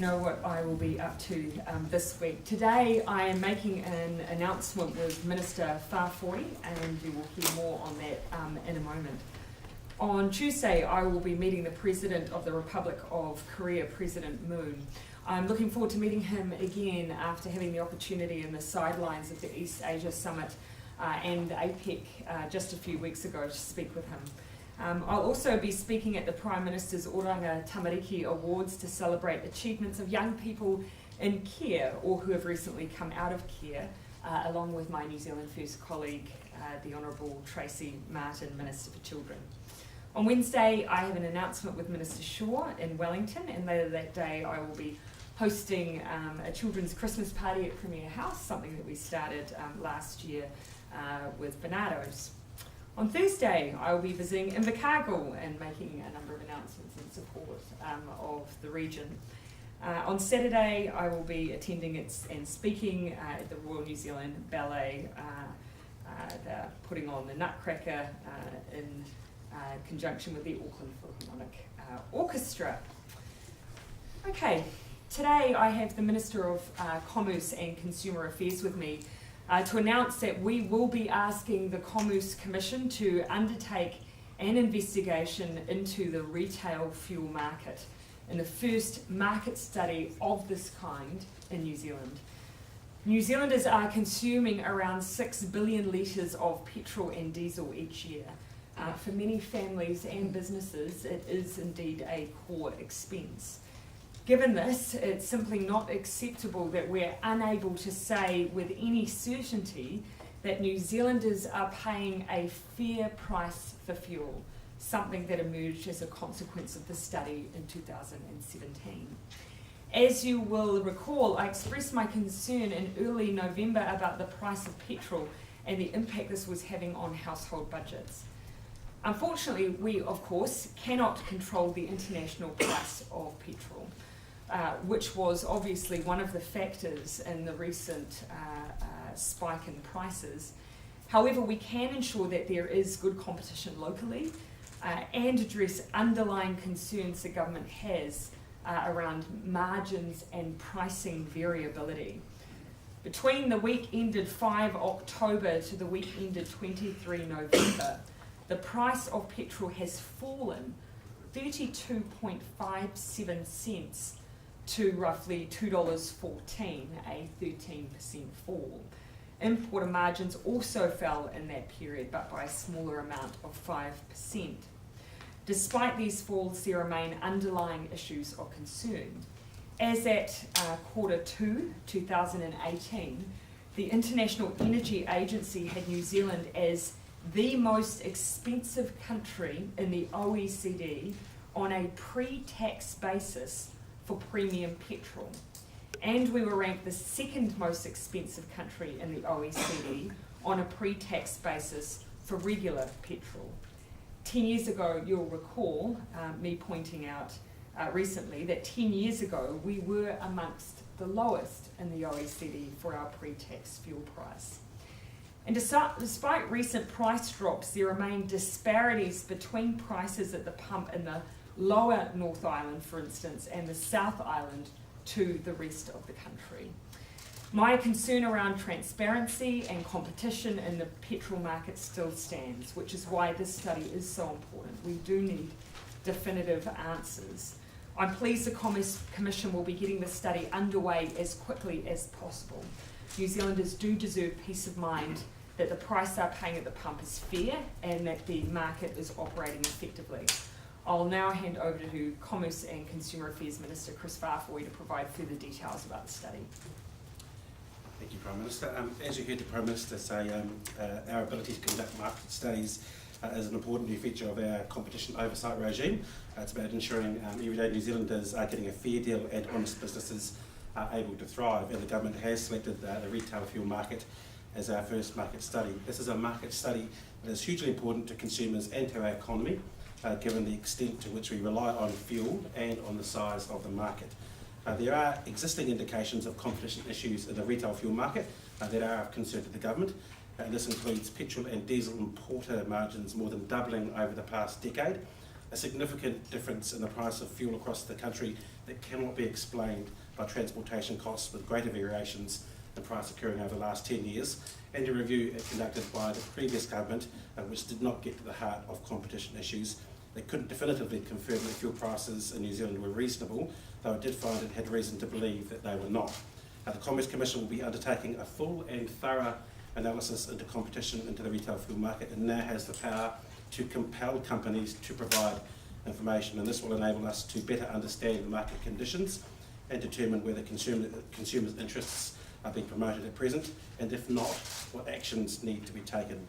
know what I will be up to this week. Today I am making an announcement with Minister Faafoi, and you will hear more on that in a moment. On Tuesday I will be meeting the President of the Republic of Korea, President Moon. I'm looking forward to meeting him again after having the opportunity in the sidelines of the East Asia Summit and APEC just a few weeks ago to speak with him. I'll also be speaking at the Prime Minister's Oranga Tamariki Awards to celebrate achievements of young people in care or who have recently come out of care, along with my New Zealand First colleague, the Honourable Tracy Martin, Minister for Children. On Wednesday, I have an announcement with Minister Shaw in Wellington, and later that day I will be hosting a children's Christmas party at Premier House, something that we started last year with Bernardo's. On Thursday, I will be visiting Invercargill and making a number of announcements in support of the region. On Saturday, I will be attending and speaking at the Royal New Zealand Ballet. They're putting on the Nutcracker in conjunction with the Auckland Philharmonic Orchestra. Okay, today I have the Minister of Commerce and Consumer Affairs with me to announce that we will be asking the Commerce Commission to undertake an investigation into the retail fuel market in the first market study of this kind in New Zealand. New Zealanders are consuming around 6 billion litres of petrol and diesel each year. For many families and businesses, it is indeed a core expense. Given this, it's simply not acceptable that we're unable to say with any certainty that New Zealanders are paying a fair price for fuel, something that emerged as a consequence of the study in 2017. As you will recall, I expressed my concern in early November about the price of petrol and the impact this was having on household budgets. Unfortunately, we, of course, cannot control the international price of petrol, which was obviously one of the factors in the recent spike in prices. However, we can ensure that there is good competition locally and address underlying concerns the government has around margins and pricing variability. Between the week ended 5 October to the week ended 23 November, the price of petrol has fallen 32.57 cents to roughly $2.14, a 13% fall. Importer margins also fell in that period, but by a smaller amount of 5%. Despite these falls, there remain underlying issues of concern. As at Q2 2018, the International Energy Agency had New Zealand as the most expensive country in the OECD on a pre-tax basis for premium petrol. And we were ranked the second most expensive country in the OECD on a pre-tax basis for regular petrol. 10 years ago, you'll recall me pointing out recently that 10 years ago we were amongst the lowest in the OECD for our pre-tax fuel price. And despite recent price drops, there remain disparities between prices at the pump in the lower North Island, for instance, and the South Island to the rest of the country. My concern around transparency and competition in the petrol market still stands, which is why this study is so important. We do need definitive answers. I'm pleased the Commerce Commission will be getting this study underway as quickly as possible. New Zealanders do deserve peace of mind that the price they're paying at the pump is fair and that the market is operating effectively. I'll now hand over to Commerce and Consumer Affairs Minister Kris Faafoi to provide further details about the study. Thank you, Prime Minister. As you heard the Prime Minister say, our ability to conduct market studies is an important new feature of our competition oversight regime. It's about ensuring everyday New Zealanders are getting a fair deal and honest businesses are able to thrive, and the government has selected the retail fuel market as our first market study. This is a market study that is hugely important to consumers and to our economy, given the extent to which we rely on fuel and on the size of the market. There are existing indications of competition issues in the retail fuel market that are of concern to the government. This includes petrol and diesel importer margins more than doubling over the past decade, a significant difference in the price of fuel across the country that cannot be explained by transportation costs with greater variations in price occurring over the last 10 years, and a review conducted by the previous government which did not get to the heart of competition issues. They couldn't definitively confirm that fuel prices in New Zealand were reasonable, though it did find it had reason to believe that they were not. The Commerce Commission will be undertaking a full and thorough analysis into competition into the retail fuel market, and now has the power to compel companies to provide information, and this will enable us to better understand the market conditions and determine whether consumers' interests are being promoted at present, and if not, what actions need to be taken.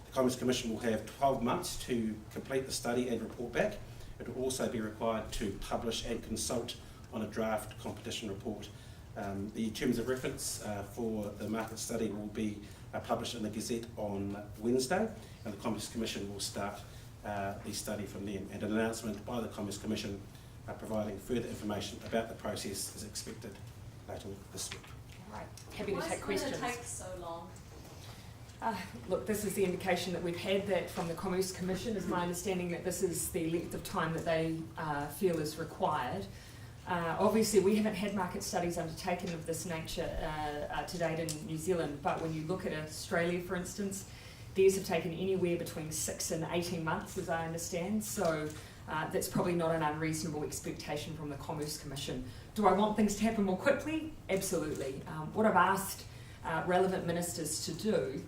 The Commerce Commission will have 12 months to complete the study and report back. It will also be required to publish and consult on a draft competition report. The terms of reference for the market study will be published in the Gazette on Wednesday, and the Commerce Commission will start the study from then. And an announcement by the Commerce Commission providing further information about the process is expected later this week. Right, happy to take questions. Why is it take so long? Look, this is the indication that we've had that from the Commerce Commission. Is my understanding that this is the length of time that they feel is required. Obviously, we haven't had market studies undertaken of this nature to date in New Zealand, but when you look at Australia, for instance, theirs have taken anywhere between 6 and 18 months, as I understand, so that's probably not an unreasonable expectation from the Commerce Commission. Do I want things to happen more quickly? Absolutely. What I've asked relevant ministers to do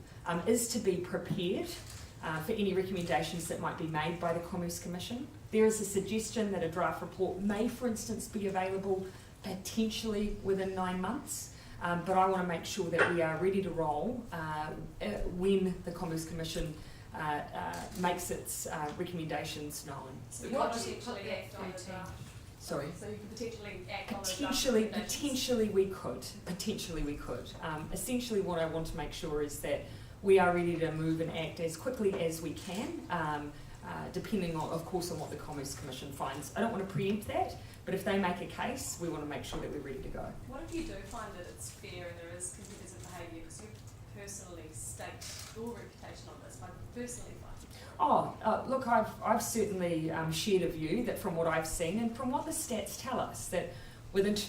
is to be prepared for any recommendations that might be made by the Commerce Commission. There is a suggestion that a draft report may, for instance, be available potentially within 9 months, but I want to make sure that we are ready to roll when the Commerce Commission makes its recommendations known. So what do you potentially act on the draft? Sorry? So you could potentially act on the draft? Potentially we could. Essentially what I want to make sure is that we are ready to move and act as quickly as we can, depending on, of course, on what the Commerce Commission finds. I don't want to preempt that, but if they make a case, we want to make sure that we're ready to go. What if you do find that it's fair and there is competitive behaviour, because you personally stake your reputation on this, by personally finding? Look, I've certainly shared a view that from what I've seen and from what the stats tell us, that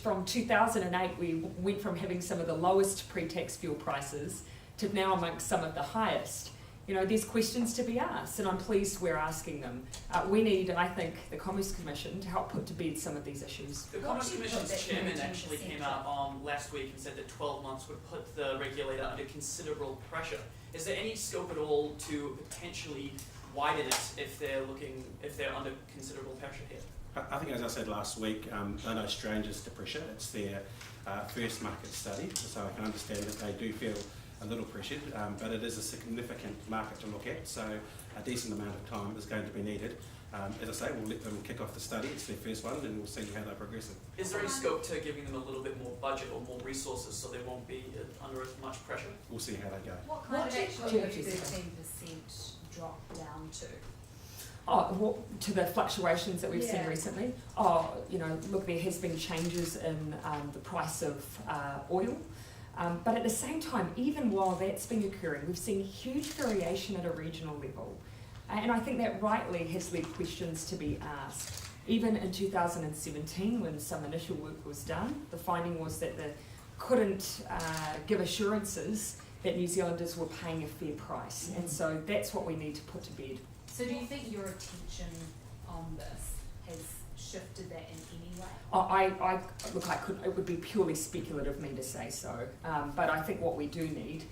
from 2008 we went from having some of the lowest pre-tax fuel prices to now amongst some of the highest. You know, there's questions to be asked, and I'm pleased we're asking them. We need, I think, the Commerce Commission to help put to bed some of these issues. The Commerce Commission's chairman actually came out last week and said that 12 months would put the regulator under considerable pressure. Is there any scope at all to potentially widen it if they're under considerable pressure here? I think, as I said last week, they're no strangers to pressure. It's their first market study, so I can understand that they do feel a little pressured, but it is a significant market to look at, so a decent amount of time is going to be needed. As I say, we'll let them kick off the study. It's their first one, and we'll see how they progress it. Is there any scope to giving them a little bit more budget or more resources so they won't be under as much pressure? We'll see how they go. What kind of action do would you 13% drop down to? To the fluctuations that we've seen recently. Look, there has been changes in the price of oil. But at the same time, even while that's been occurring, we've seen huge variation at a regional level. And I think that rightly has led questions to be asked. Even in 2017, when some initial work was done, the finding was that they couldn't give assurances that New Zealanders were paying a fair price. And so that's what we need to put to bed. So do you think your attention on this has shifted that in any way? It would be purely speculative of me to say so, but I think what we do need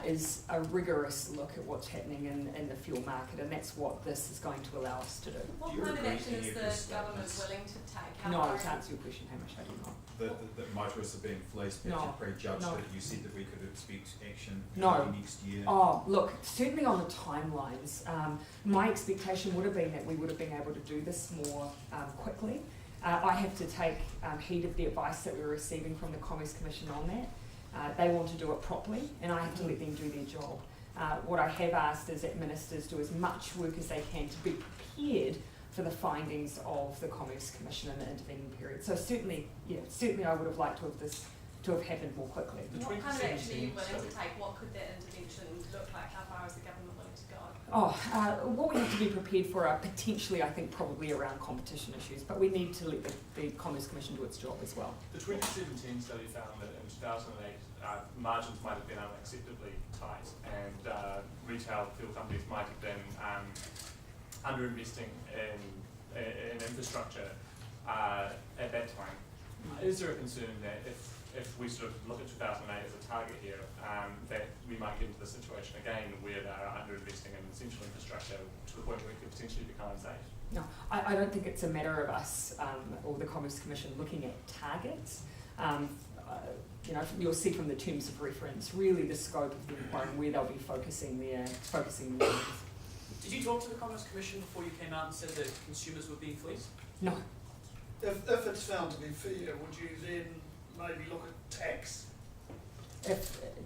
is a rigorous look at what's happening in the fuel market, and that's what this is going to allow us to do. What kind of action is the government willing to take? No, to answer your question, Hamish, I do not. That motorists are being fleeced, but you prejudged that you said that we could expect action next year. Look, certainly on the timelines, my expectation would have been that we would have been able to do this more quickly. I have to take heed of the advice that we're receiving from the Commerce Commission on that. They want to do it properly, and I have to let them do their job. What I have asked is that ministers do as much work as they can to be prepared for the findings of the Commerce Commission in the intervening period. So certainly I would have liked to have this to have happened more quickly. What kind of action are you willing to take? What could that intervention look like? How far is the government willing to go? What we have to be prepared for are potentially, I think, probably around competition issues, but we need to let the Commerce Commission do its job as well. The 2017 study found that in 2008, margins might have been unacceptably tight, and retail fuel companies might have been underinvesting in infrastructure at that time. Is there a concern that if we sort of look at 2008 as a target here, that we might get into the situation again where they are underinvesting in essential infrastructure to the point where it could potentially become unsafe? No, I don't think it's a matter of us or the Commerce Commission looking at targets. You'll see from the terms of reference really the scope of the inquiry and where they'll be focusing their efforts. Did you talk to the Commerce Commission before you came out and said that consumers were being fleeced? No. If it's found to be fair, would you then maybe look at tax?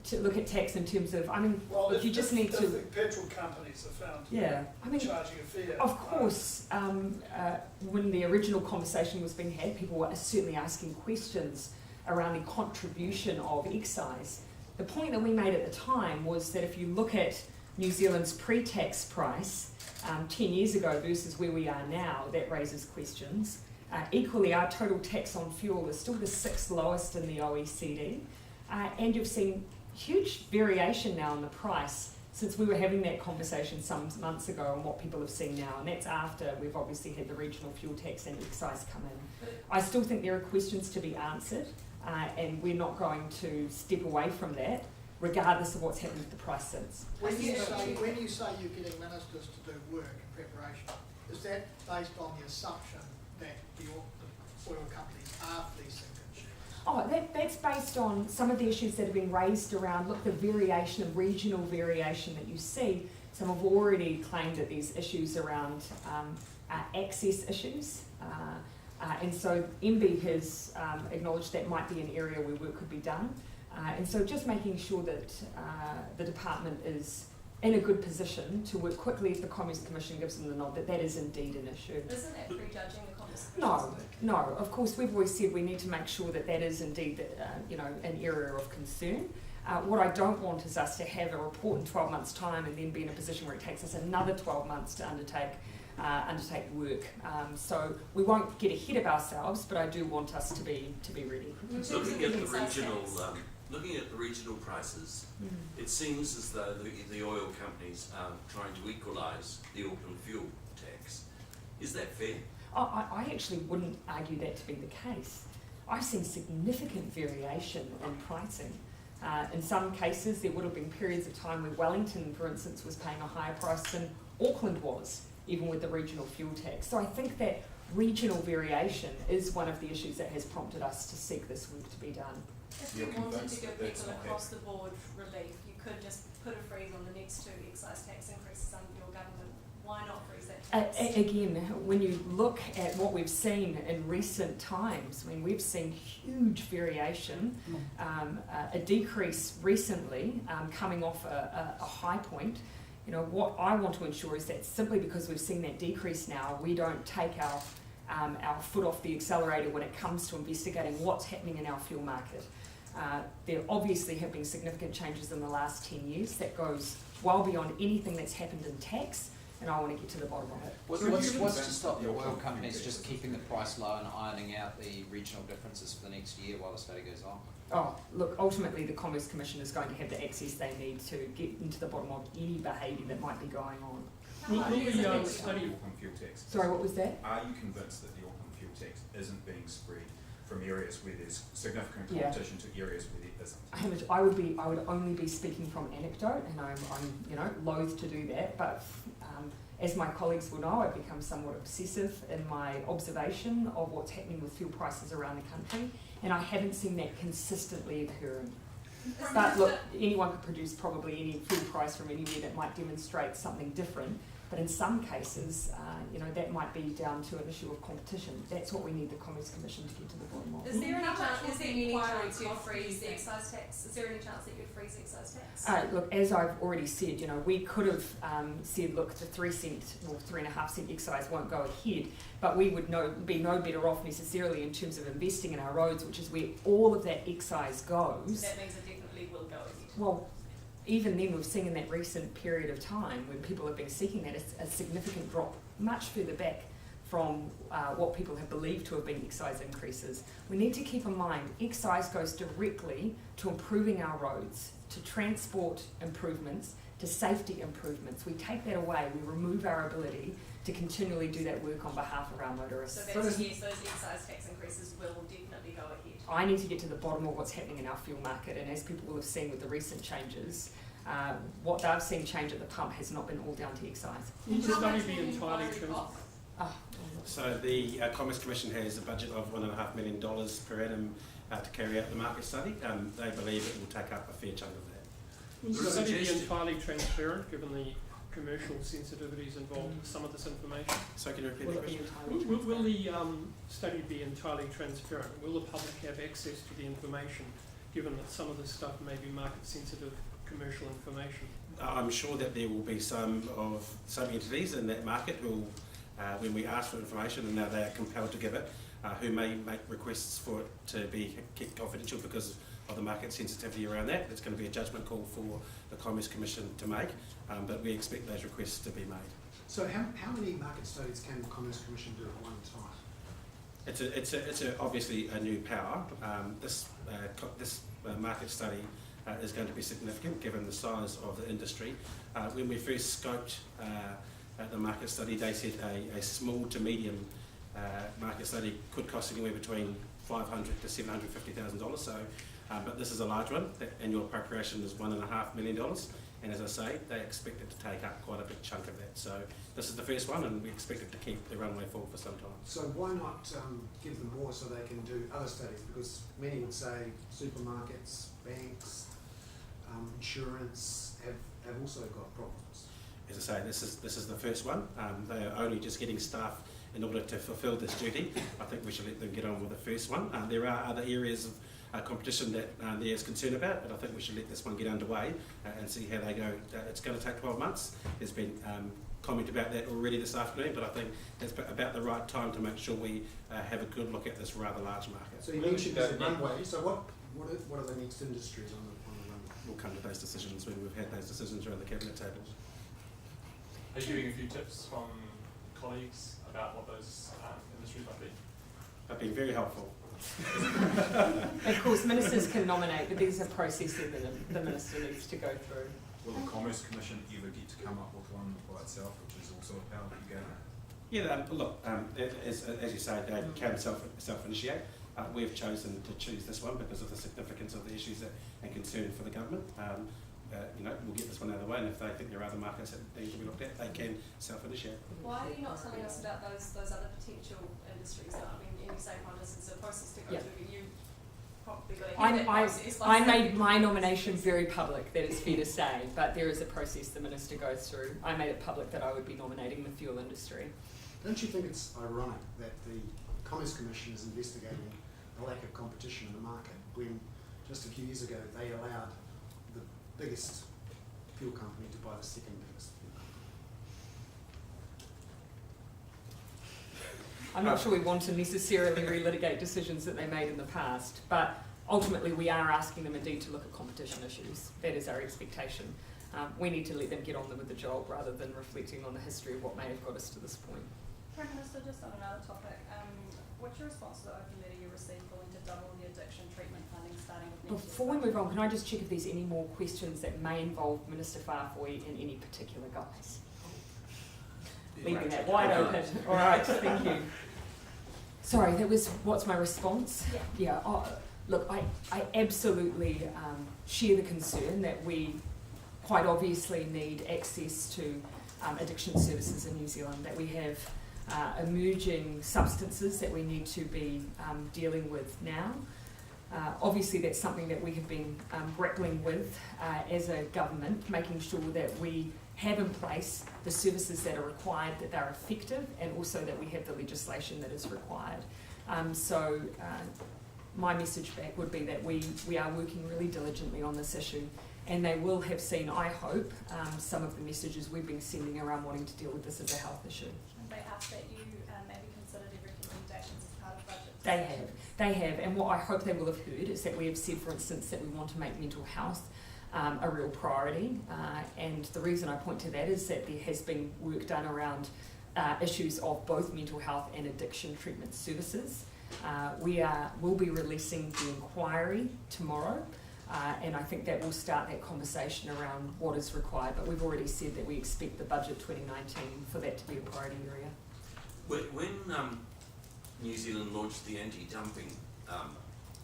To look at tax in terms of, If the to. petrol companies are found to be charging a fee. Of course, when the original conversation was being had, people were certainly asking questions around the contribution of excise. The point that we made at the time was that if you look at New Zealand's pre-tax price 10 years ago versus where we are now, that raises questions. Equally, our total tax on fuel is still the 6th lowest in the OECD, and you've seen huge variation now in the price since we were having that conversation some months ago and what people have seen now, and that's after we've obviously had the regional fuel tax and excise come in. I still think there are questions to be answered, and we're not going to step away from that, regardless of what's happened with the price since. When you say you're getting ministers to do work in preparation, is that based on the assumption that the oil companies are fleecing consumers? That's based on some of the issues that have been raised around, the variation and regional variation that you see. Some have already claimed that there's issues around access issues. And so MB has acknowledged that might be an area where work could be done. And so just making sure that the department is in a good position to work quickly if the Commerce Commission gives them the nod that is indeed an issue. Isn't that prejudging the Commerce Commission? No. Of course, we've always said we need to make sure that is indeed an area of concern. What I don't want is us to have a report in 12 months' time and then be in a position where it takes us another 12 months to undertake work. So we won't get ahead of ourselves, but I do want us to be ready. Looking at the regional prices, it seems as though the oil companies are trying to equalise the Auckland fuel tax. Is that fair? I actually wouldn't argue that to be the case. I've seen significant variation in pricing. In some cases, there would have been periods of time where Wellington, for instance, was paying a higher price than Auckland was, even with the regional fuel tax. So I think that regional variation is one of the issues that has prompted us to seek this work to be done. If you wanted to give people across the board relief, you could just put a freeze on the next 2 excise tax increases under your government. Why not freeze that tax? Again, when you look at what we've seen in recent times, we've seen huge variation, a decrease recently coming off a high point. What I want to ensure is that simply because we've seen that decrease now, we don't take our foot off the accelerator when it comes to investigating what's happening in our fuel market. There obviously have been significant changes in the last 10 years that goes well beyond anything that's happened in tax, and I want to get to the bottom of it. What's to stop the oil companies just keeping the price low and ironing out the regional differences for the next year while the study goes on? Look, ultimately the Commerce Commission is going to have the access they need to get into the bottom of any behaviour that might be going on. Auckland fuel tax. Sorry, what was that? Are you convinced that the Auckland fuel tax isn't being spread from areas where there's significant competition to areas where there isn't? I would only be speaking from anecdote, and I'm loath to do that. But as my colleagues will know, I've become somewhat obsessive in my observation of what's happening with fuel prices around the country, and I haven't seen that consistently occurring. But look, anyone could produce probably any fuel price from anywhere that might demonstrate something different. But in some cases, that might be down to an issue of competition. That's what we need the Commerce Commission to get to the bottom of. Is there there any inquiry chance you'd cost, do you freeze the think? excise tax? Is there any chance that you'd freeze the excise tax? Look, as I've already said, we could have said, look, the 3 cent or 3.5 cent excise won't go ahead, but we would be no better off necessarily in terms of investing in our roads, which is where all of that excise goes. So that means it definitely will go ahead. Well, even then, we've seen in that recent period of time when people have been seeking that, it's a significant drop, much further back from what people have believed to have been excise increases. We need to keep in mind, excise goes directly to improving our roads, to transport improvements, to safety improvements. We take that away, we remove our ability to continually do that work on behalf of our motorists. So that's yes, those excise tax increases will definitely go ahead. I need to get to the bottom of what's happening in our fuel market, and as people will have seen with the recent changes, what they've seen change at the pump has not been all down to excise. Will the study be entirely So the Commerce Commission has a budget of $1.5 million per annum to carry out the market study. They believe it will take up a fair chunk of that. Will the study be entirely transparent, given the commercial sensitivities involved in some of this information? So can you repeat the question? Will the study be entirely transparent? Will the public have access to the information, given that some of this stuff may be market-sensitive commercial information? I'm sure that there will be some entities in that market who, when we ask for information and now they are compelled to give it, who may make requests for it to be kept confidential because of the market sensitivity around that. It's going to be a judgment call for the Commerce Commission to make, but we expect those requests to be made. So how many market studies can the Commerce Commission do at one time? It's obviously a new power. This market study is going to be significant given the size of the industry. When we first scoped the market study, they said a small to medium market study could cost anywhere between $500,000 to $750,000. So, but this is a large one. The annual appropriation is $1.5 million, and as I say, they expect it to take up quite a big chunk of that. So this is the first one, and we expect it to keep the runway full for some time. So why not give them more so they can do other studies? Because many would say supermarkets, banks, insurance have also got problems. As I say, this is the first one. They are only just getting staff in order to fulfil this duty. I think we should let them get on with the first one. There are other areas of competition that there is concern about, but I think we should let this one get underway and see how they go. It's going to take 12 months. There's been comment about that already this afternoon, but I think it's about the right time to make sure we have a good look at this rather large market. So you mentioned there's a runway. So what are the next industries on the runway? We'll come to those decisions when we've had those decisions around the cabinet tables. Are you getting a few tips from colleagues about what those industries might be? I've been very helpful. Of course, ministers can nominate, but there's a process that the minister needs to go through. Will the Commerce Commission ever get to come up with one by itself, which is also a power that you go? Yeah, look, as you say, they can self-initiate. We've chosen to choose this one because of the significance of the issues and concern for the government. We'll get this one out of the way, and if they think there are other markets that need to be looked at, they can self-initiate. Why are you not telling us about those other potential industries? I mean, you say one is a process to go through, but you probably got to hear that process. I made my nomination very public, that is fair to say, but there is a process the minister goes through. I made it public that I would be nominating the fuel industry. Don't you think it's ironic that the Commerce Commission is investigating the lack of competition in the market when just a few years ago they allowed the biggest fuel company to buy the second biggest fuel company? I'm not sure we want to necessarily relitigate decisions that they made in the past, but ultimately we are asking them indeed to look at competition issues. That is our expectation. We need to let them get on with the job rather than reflecting on the history of what may have got us to this point. Prime Minister, just on another topic, what's your response to the open letter you received calling to double the addiction treatment funding starting with next year? Before we move on, can I just check if there's any more questions that may involve Minister Faafoi in any particular guise? Leaving that wide open. All right, thank you. Sorry, what's my response? Yeah. Look, I absolutely share the concern that we quite obviously need access to addiction services in New Zealand, that we have emerging substances that we need to be dealing with now. Obviously that's something that we have been grappling with as a government, making sure that we have in place the services that are required, that they're effective, and also that we have the legislation that is required. my message back would be that we are working really diligently on this issue, and they will have seen, I hope, some of the messages we've been sending around wanting to deal with this as a health issue. They asked that you maybe consider their recommendations as part of budget. They have, and what I hope they will have heard is that we have said, for instance, that we want to make mental health a real priority, and the reason I point to that is that there has been work done around issues of both mental health and addiction treatment services. We'll be releasing the inquiry tomorrow, and I think that will start that conversation around what is required, but we've already said that we expect the budget 2019 for that to be a priority area. When New Zealand launched the anti-dumping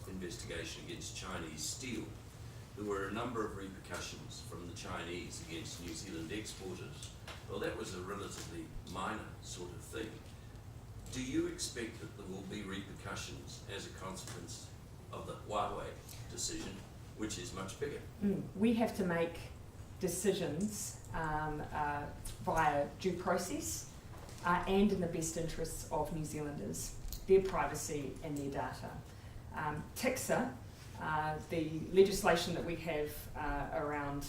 investigation against Chinese steel, there were a number of repercussions from the Chinese against New Zealand exporters. Well, that was a relatively minor sort of thing. Do you expect that there will be repercussions as a consequence of the Huawei decision, which is much bigger? We have to make decisions via due process and in the best interests of New Zealanders, their privacy and their data. TICSA, the legislation that we have around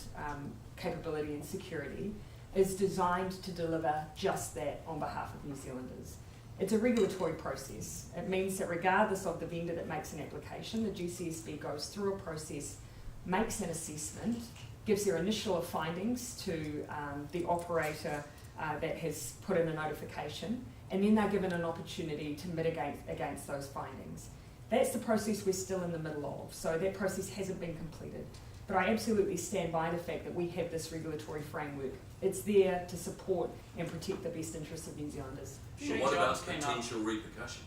capability and security, is designed to deliver just that on behalf of New Zealanders. It's a regulatory process. It means that regardless of the vendor that makes an application, the GCSB goes through a process, makes an assessment, gives their initial findings to the operator that has put in a notification, and then they're given an opportunity to mitigate against those findings. That's the process we're still in the middle of, so that process hasn't been completed. But I absolutely stand by the fact that we have this regulatory framework. It's there to support and protect the best interests of New Zealanders. So what about potential repercussions?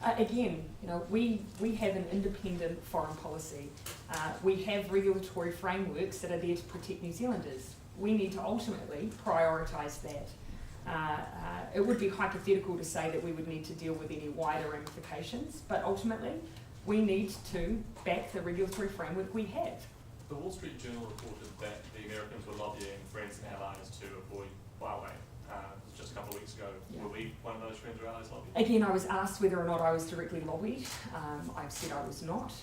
Again, we have an independent foreign policy. We have regulatory frameworks that are there to protect New Zealanders. We need to ultimately prioritise that. It would be hypothetical to say that we would need to deal with any wider ramifications, but ultimately we need to back the regulatory framework we have. The Wall Street Journal reported that the Americans were lobbying friends and allies to avoid Huawei just a couple of weeks ago. Yeah. Were we one of those friends or allies lobbied? Again, I was asked whether or not I was directly lobbied. I've said I was not.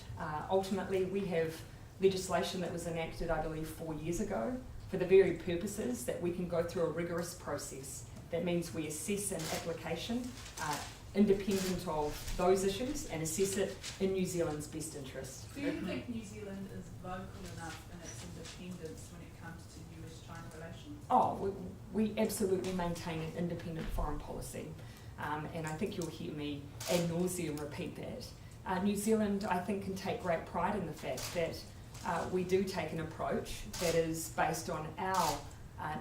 Ultimately, we have legislation that was enacted, I believe, 4 years ago for the very purposes that we can go through a rigorous process. That means we assess an application independent of those issues and assess it in New Zealand's best interest. Do you think New Zealand is vocal enough in its independence when it comes to US-China relations? Oh, we absolutely maintain an independent foreign policy, and I think you'll hear me ad nauseum repeat that. New Zealand, I think, can take great pride in the fact that we do take an approach that is based on our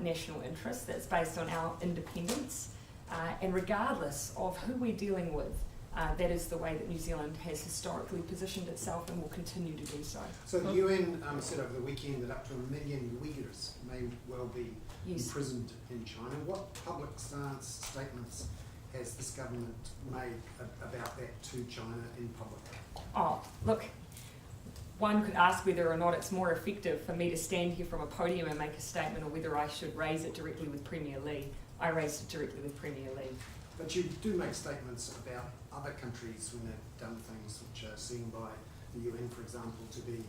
national interests, that's based on our independence, and regardless of who we're dealing with, that is the way that New Zealand has historically positioned itself and will continue to do so. So the UN said over the weekend that up to 1 million Uighurs may well be imprisoned in China. What public stance statements has this government made about that to China in public? Oh, look, one could ask whether or not it's more effective for me to stand here from a podium and make a statement or whether I should raise it directly with Premier Lee. I raised it directly with Premier Lee. But you do make statements about other countries when they've done things which are seen by the UN, for example, to be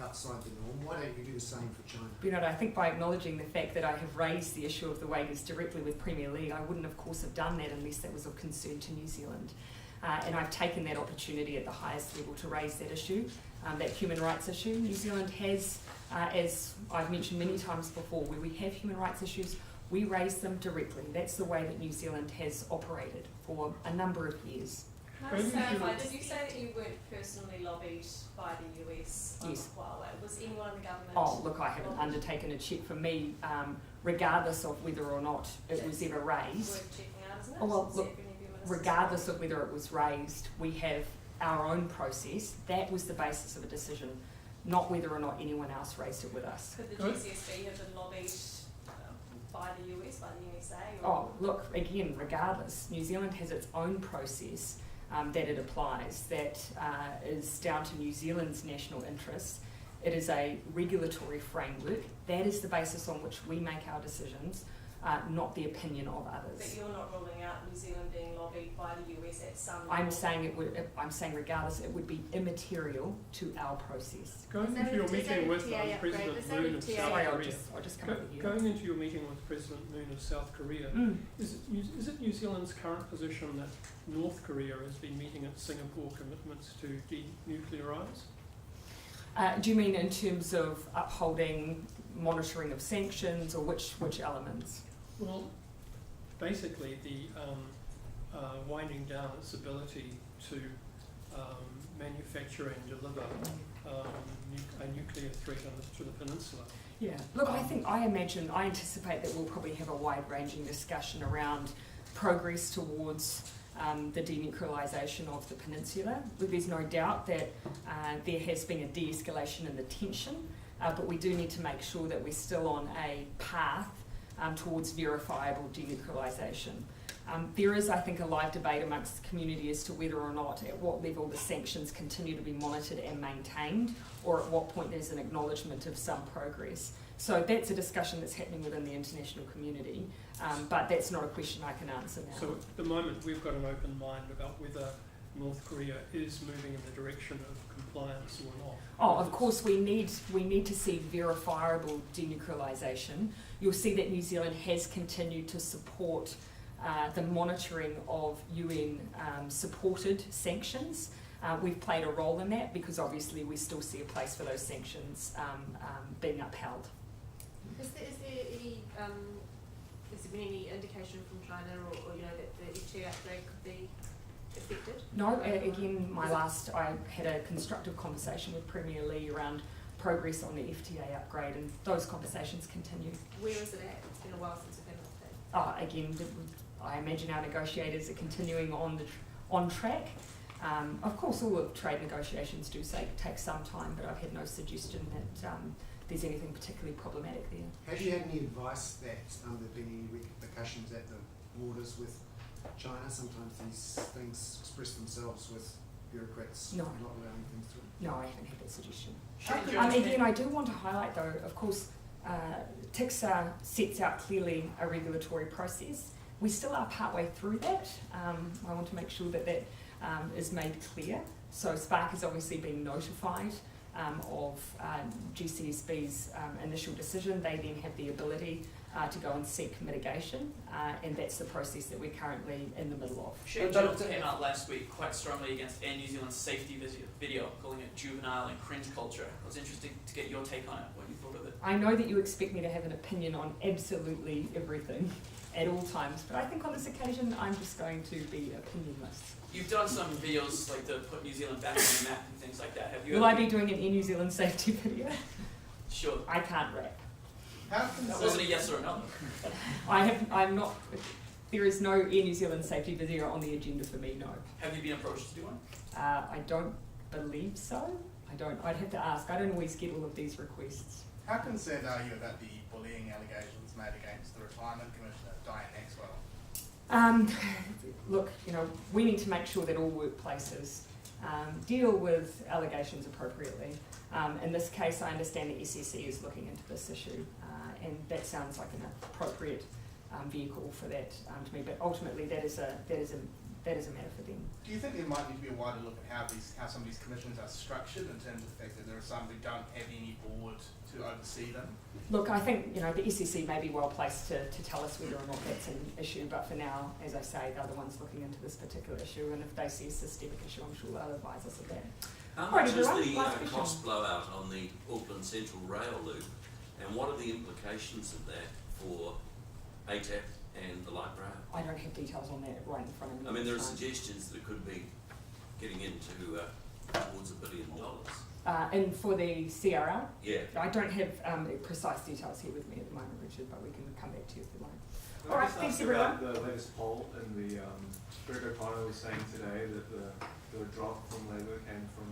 outside the norm. Why don't you do the same for China? Bernard, I think by acknowledging the fact that I have raised the issue of the Uighurs directly with Premier Lee, I wouldn't of course have done that unless that was of concern to New Zealand. And I've taken that opportunity at the highest level to raise that issue, that human rights issue. New Zealand has, as I've mentioned many times before, where we have human rights issues, we raise them directly. That's the way that New Zealand has operated for a number of years. Can I just clarify, did you say that you weren't personally lobbied by the US on Huawei? Was anyone in the government? Oh, look, I haven't undertaken a check. For me, regardless of whether or not it was ever raised. Worth checking out, isn't it? Oh, well, look, regardless of whether it was raised, we have our own process. That was the basis of a decision, not whether or not anyone else raised it with us. Could the GCSB have been lobbied by the US, by the USA? Or? Oh, look, again, regardless, New Zealand has its own process that it applies that is down to New Zealand's national interests. It is a regulatory framework. That is the basis on which we make our decisions. not the opinion of others. But you're not ruling out New Zealand being lobbied by the US at some level? I'm saying regardless, it would be immaterial to our process. Going into your meeting with President Moon of South Korea. I'll just come over here. Going into your meeting with President Moon of South Korea, is it New Zealand's current position that North Korea has been meeting its Singapore commitments to denuclearise? Do you mean in terms of upholding monitoring of sanctions, or which elements? Well, basically the winding down its ability to manufacture and deliver a nuclear threat to the peninsula. Yeah, look, I anticipate that we'll probably have a wide-ranging discussion around progress towards the denuclearisation of the peninsula. There's no doubt that there has been a de-escalation in the tension, but we do need to make sure that we're still on a path towards verifiable denuclearisation. There is, I think, a live debate amongst the community as to whether or not, at what level the sanctions continue to be monitored and maintained, or at what point there's an acknowledgement of some progress. So that's a discussion that's happening within the international community, but that's not a question I can answer now. So at the moment we've got an open mind about whether North Korea is moving in the direction of compliance or not. Oh, of course we need to see verifiable denuclearisation. You'll see that New Zealand has continued to support the monitoring of UN supported sanctions. We've played a role in that because obviously we still see a place for those sanctions being upheld. Has there been any indication from China or that the FTA upgrade could be affected? No, again, I had a constructive conversation with Premier Lee around progress on the FTA upgrade, and those conversations continue. Where is it at? It's been a while since we've had an update. Again, I imagine our negotiators are continuing on track. Of course, all of trade negotiations do take some time, but I've had no suggestion that there's anything particularly problematic there. Have you had any advice that there have been any repercussions at the borders with China? Sometimes these things express themselves with bureaucrats not allowing things through. No, I haven't had that suggestion. Again, I do want to highlight though, of course, TICSA sets out clearly a regulatory process. We still are partway through that. I want to make sure that that is made clear. So SPARC has obviously been notified of GCSB's initial decision. They then have the ability to go and seek mitigation, and that's the process that we're currently in the middle of. Shane Jones came out last week quite strongly against Air New Zealand's safety video, calling it juvenile and cringe culture. It was interesting to get your take on it, what you thought of it. I know that you expect me to have an opinion on absolutely everything at all times, but I think on this occasion I'm just going to be opinionless. You've done some videos like to put New Zealand back on the map and things like that. Have you? Will I be doing an Air New Zealand safety video? Sure. I can't rap. That wasn't a yes or a no. I'm not. There is no Air New Zealand safety video on the agenda for me. No. Have you been approached to do one? I don't believe so. I'd have to ask. I don't always get all of these requests. How concerned are you about the bullying allegations made against the Retirement Commissioner, Diane Maxwell? Look, we need to make sure that all workplaces deal with allegations appropriately. In this case, I understand the SSE is looking into this issue, and that sounds like an appropriate vehicle for that to me. But ultimately, that is a matter for them. Do you think there might need to be a wider look at how some of these commissions are structured in terms of the fact that there are some who don't have any board to oversee them? Look, I think the SSE may be well placed to tell us whether or not that's an issue, but for now, as I say, they're the ones looking into this particular issue, and if they see a systemic issue, I'm sure they'll advise us of that. How much is the cost blowout on the Auckland Central Rail Loop, and what are the implications of that for ATAP and the light rail? I don't have details on that right in front of me. I mean, there are suggestions that it could be getting into towards $1 billion. And for the CRL? Yeah. I don't have precise details here with me at the moment, Richard, but we can come back to you if you like. Can All I right, just thanks ask everyone. about the latest poll in the Greg O'Connor was saying today that the drop from Labour came from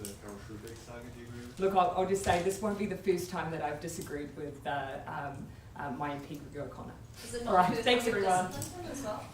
the Carol Shrewbeck saga. Do you agree with that? Look, I'll just say this won't be the first time that I've disagreed with my MP Greg O'Connor. Is it All not right, thanks everyone. as well?